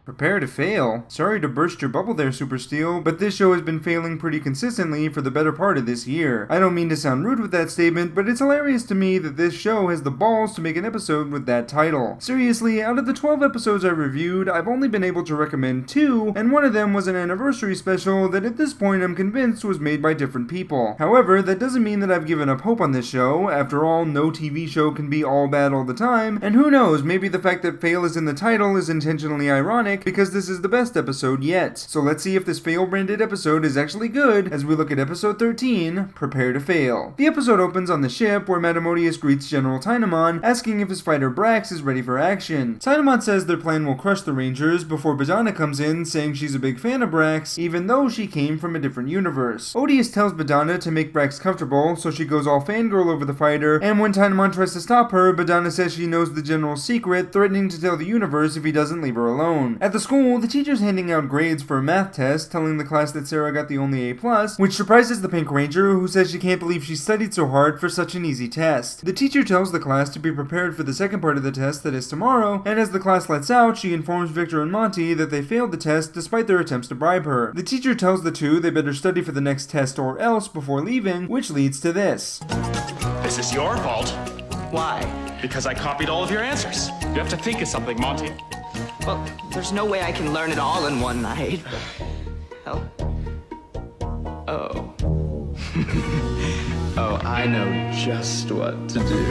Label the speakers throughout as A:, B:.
A: Prepare to fail? Sorry to burst your bubble there, Super Steel, but this show has been failing pretty consistently for the better part of this year. I don't mean to sound rude with that statement, but it's hilarious to me that this show has the balls to make an episode with that title. Seriously, out of the 12 episodes I reviewed, I've only been able to recommend 2, and one of them was an anniversary special that at this point I'm convinced was made by different people. However, that doesn't mean that I've given up hope on this show. After all, no TV show can be all bad all the time, and who knows, maybe the fact that fail is in the title is intentionally ironic because this is the best episode yet. So let's see if this fail branded episode is actually good as we look at episode 13, Prepare to Fail. The episode opens on the ship where Madamodius greets General Tynamon, asking if his fighter Brax is ready for action. Tynamon says their plan will crush the Rangers before Badana comes in saying she's a big fan of Brax, even though she came from a different universe. Odious tells Badana to make Brax comfortable, so she goes all fangirl over the fighter, and when Tynamon tries to stop her, Badana says she knows the General's secret, threatening to tell the universe if he doesn't leave her alone. At the school, the teacher's handing out grades for a math test, telling the class that Sarah got the only A+, which surprises the Pink Ranger, who says she can't believe she studied so hard for such an easy test. The teacher tells the class to be prepared for the second part of the test that is tomorrow, and as the class lets out, she informs Victor and Monty that they failed the test despite their attempts to bribe her. The teacher tells the two they better study for the next test or else before leaving, which leads to this.
B: This is your fault.
C: Why?
B: Because I copied all of your answers. You have to think of something, Monty.
C: Well, there's no way I can learn it all in one night. Oh. Oh. Oh, I know just what to do.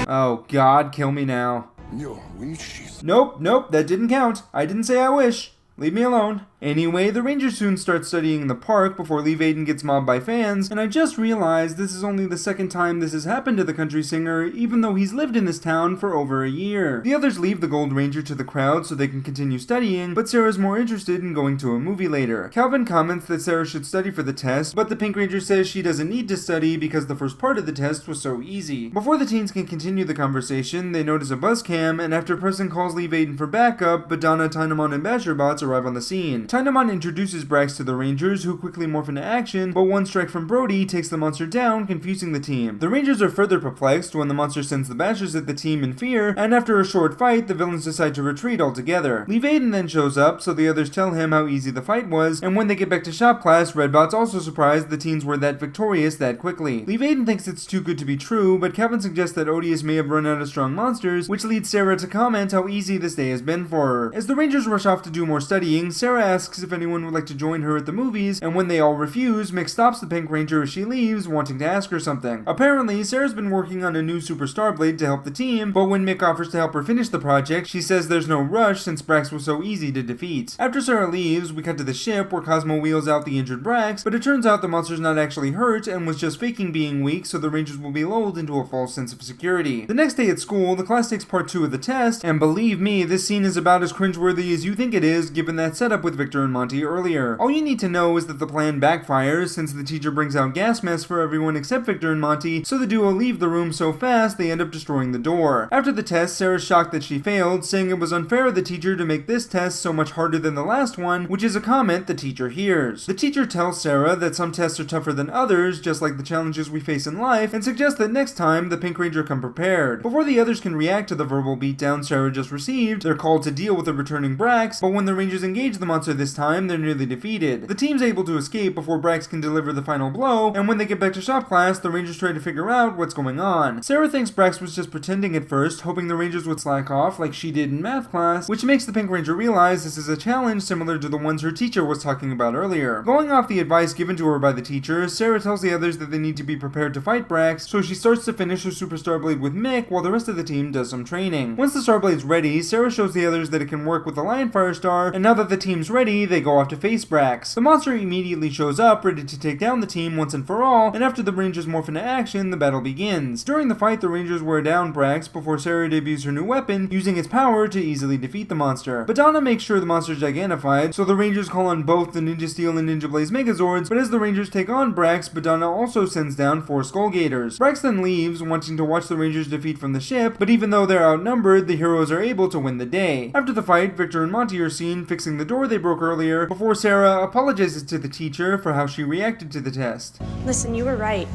A: Oh God, kill me now.
D: No, wishes.
A: Nope, that didn't count. I didn't say I wish. Leave me alone. Anyway, the Rangers soon start studying the park before Lee Vaden gets mobbed by fans, and I just realized this is only the second time this has happened to the country singer, even though he's lived in this town for over a year. The others leave the Gold Ranger to the crowd so they can continue studying, but Sarah's more interested in going to a movie later. Calvin comments that Sarah should study for the test, but the Pink Ranger says she doesn't need to study because the first part of the test was so easy. Before the teens can continue the conversation, they notice a buzz cam, and after Preston calls Lee Vaden for backup, Badana, Tynamon, and Basherbots arrive on the scene. Tynamon introduces Brax to the Rangers, who quickly morph into action, but one strike from Brody takes the monster down, confusing the team. The Rangers are further perplexed when the monster sends the Bashers at the team in fear, and after a short fight, the villains decide to retreat altogether. Lee Vaden then shows up, so the others tell him how easy the fight was, and when they get back to shop class, Redbot's also surprised the teens were that victorious that quickly. Lee Vaden thinks it's too good to be true, but Calvin suggests that Odious may have run out of strong monsters, which leads Sarah to comment how easy this day has been for her. As the Rangers rush off to do more studying, Sarah asks if anyone would like to join her at the movies, and when they all refuse, Mick stops the Pink Ranger as she leaves, wanting to ask her something. Apparently, Sarah's been working on a new Super Starblade to help the team, but when Mick offers to help her finish the project, she says there's no rush since Brax was so easy to defeat. After Sarah leaves, we cut to the ship where Cosmo wheels out the injured Brax, but it turns out the monster's not actually hurt and was just faking being weak so the Rangers will be lulled into a false sense of security. The next day at school, the class takes part 2 of the test, and believe me, this scene is about as cringeworthy as you think it is given that setup with Victor and Monty earlier. All you need to know is that the plan backfires since the teacher brings out gas masks for everyone except Victor and Monty, so the duo leave the room so fast they end up destroying the door. After the test, Sarah's shocked that she failed, saying it was unfair of the teacher to make this test so much harder than the last one, which is a comment the teacher hears. The teacher tells Sarah that some tests are tougher than others, just like the challenges we face in life, and suggests that next time the Pink Ranger come prepared. Before the others can react to the verbal beatdown Sarah just received, they're called to deal with the returning Brax, but when the Rangers engage the monster this time, they're nearly defeated. The team's able to escape before Brax can deliver the final blow, and when they get back to shop class, the Rangers try to figure out what's going on. Sarah thinks Brax was just pretending at first, hoping the Rangers would slack off like she did in math class, which makes the Pink Ranger realize this is a challenge similar to the ones her teacher was talking about earlier. Going off the advice given to her by the teacher, Sarah tells the others that they need to be prepared to fight Brax, so she starts to finish her Super Starblade with Mick while the rest of the team does some training. Once the Starblade's ready, Sarah shows the others that it can work with the Lion Firestar, and now that the team's ready, they go off to face Brax. The monster immediately shows up, ready to take down the team once and for all, and after the Rangers morph into action, the battle begins. During the fight, the Rangers wear down Brax before Sarah debuts her new weapon, using its power to easily defeat the monster. Badana makes sure the monster's gigantified, so the Rangers call on both the Ninja Steel and Ninja Blaze Megazords, but as the Rangers take on Brax, Badana also sends down 4 Skull Gators. Brax then leaves, wanting to watch the Rangers defeat from the ship, but even though they're outnumbered, the heroes are able to win the day. After the fight, Victor and Monty are seen fixing the door they broke earlier, before Sarah apologizes to the teacher for how she reacted to the test.
E: Listen, you were right.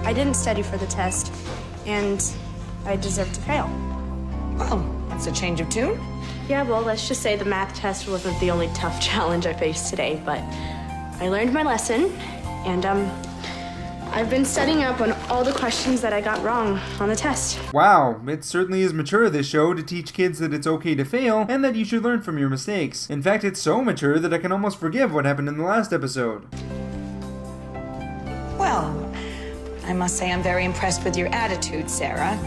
E: I didn't study for the test, and I deserve to fail.
C: Well,
D: It's a change of tune?
E: Yeah, well, let's just say the math test wasn't the only tough challenge I faced today, but I learned my lesson, and I've been studying up on all the questions that I got wrong on the test.
A: Wow, it certainly is mature, this show, to teach kids that it's okay to fail and that you should learn from your mistakes. In fact, it's so mature that I can almost forgive what happened in the last episode.
D: Well, I must say I'm very impressed with your attitude, Sarah.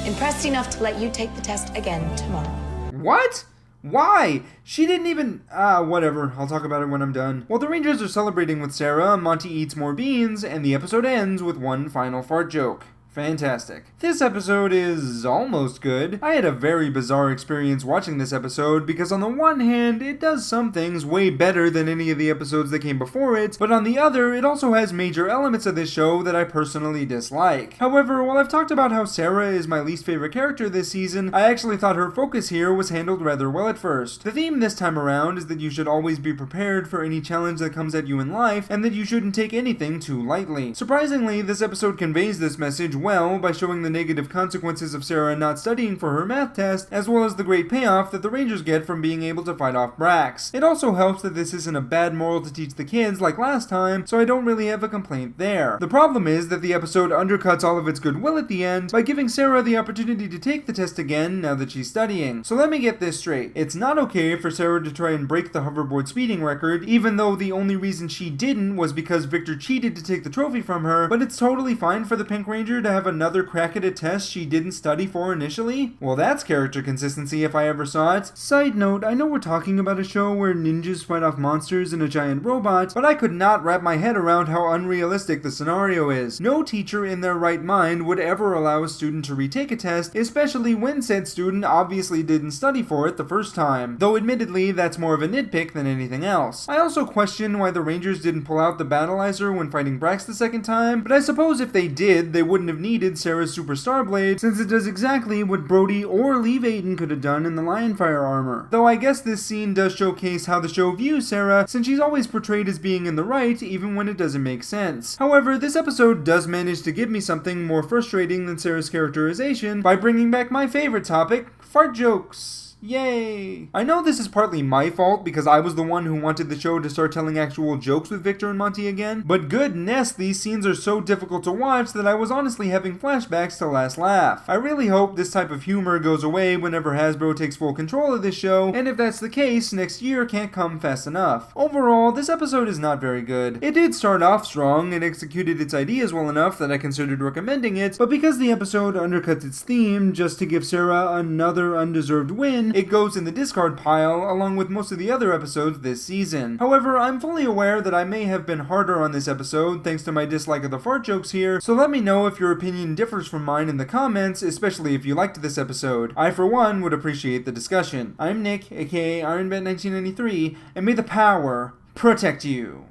D: Impressed enough to let you take the test again tomorrow.
A: What? Why? She didn't even... whatever. I'll talk about it when I'm done. While the Rangers are celebrating with Sarah, Monty eats more beans, and the episode ends with one final fart joke. Fantastic. This episode is almost good. I had a very bizarre experience watching this episode because on the one hand, it does some things way better than any of the episodes that came before it, but on the other, it also has major elements of this show that I personally dislike. However, while I've talked about how Sarah is my least favorite character this season, I actually thought her focus here was handled rather well at first. The theme this time around is that you should always be prepared for any challenge that comes at you in life, and that you shouldn't take anything too lightly. Surprisingly, this episode conveys this message well by showing the negative consequences of Sarah not studying for her math test, as well as the great payoff that the Rangers get from being able to fight off Brax. It also helps that this isn't a bad moral to teach the kids like last time, so I don't really have a complaint there. The problem is that the episode undercuts all of its goodwill at the end by giving Sarah the opportunity to take the test again now that she's studying. So let me get this straight. It's not okay for Sarah to try and break the hoverboard speeding record, even though the only reason she didn't was because Victor cheated to take the trophy from her, but it's totally fine for the Pink Ranger to have another crack at a test she didn't study for initially? Well, that's character consistency if I ever saw it. Side note, I know we're talking about a show where ninjas fight off monsters and a giant robot, but I could not wrap my head around how unrealistic the scenario is. No teacher in their right mind would ever allow a student to retake a test, especially when said student obviously didn't study for it the first time. Though admittedly, that's more of a nitpick than anything else. I also question why the Rangers didn't pull out the Battleizer when fighting Brax the second time, but I suppose if they did, they wouldn't have needed Sarah's Super Star Blade, since it does exactly what Brody or Lee Vaden could have done in the Lionfire armor. Though I guess this scene does showcase how the show views Sarah, since she's always portrayed as being in the right, even when it doesn't make sense. However, this episode does manage to give me something more frustrating than Sarah's characterization by bringing back my favorite topic, fart jokes. Yay! I know this is partly my fault because I was the one who wanted the show to start telling actual jokes with Victor and Monty again, but goodness, these scenes are so difficult to watch that I was honestly having flashbacks to Last Laugh. I really hope this type of humor goes away whenever Hasbro takes full control of this show, and if that's the case, next year can't come fast enough. Overall, this episode is not very good. It did start off strong and executed its ideas well enough that I considered recommending it, but because the episode undercuts its theme just to give Sarah another undeserved win, it goes in the discard pile along with most of the other episodes this season. However, I'm fully aware that I may have been harder on this episode thanks to my dislike of the fart jokes here, so let me know if your opinion differs from mine in the comments, especially if you liked this episode. I, for one, would appreciate the discussion. I'm Nick, aka IronBat1993, and may the power protect you.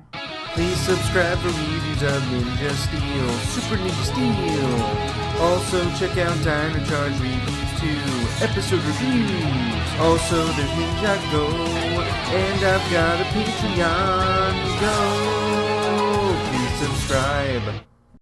A: Please subscribe for reviews of Ninja Steel, Super Ninja Steel. Also check out Dino Charge Reviews 2, episode reviews. Also there's Ninja Go, and I've got a Patreon. Go! Please subscribe.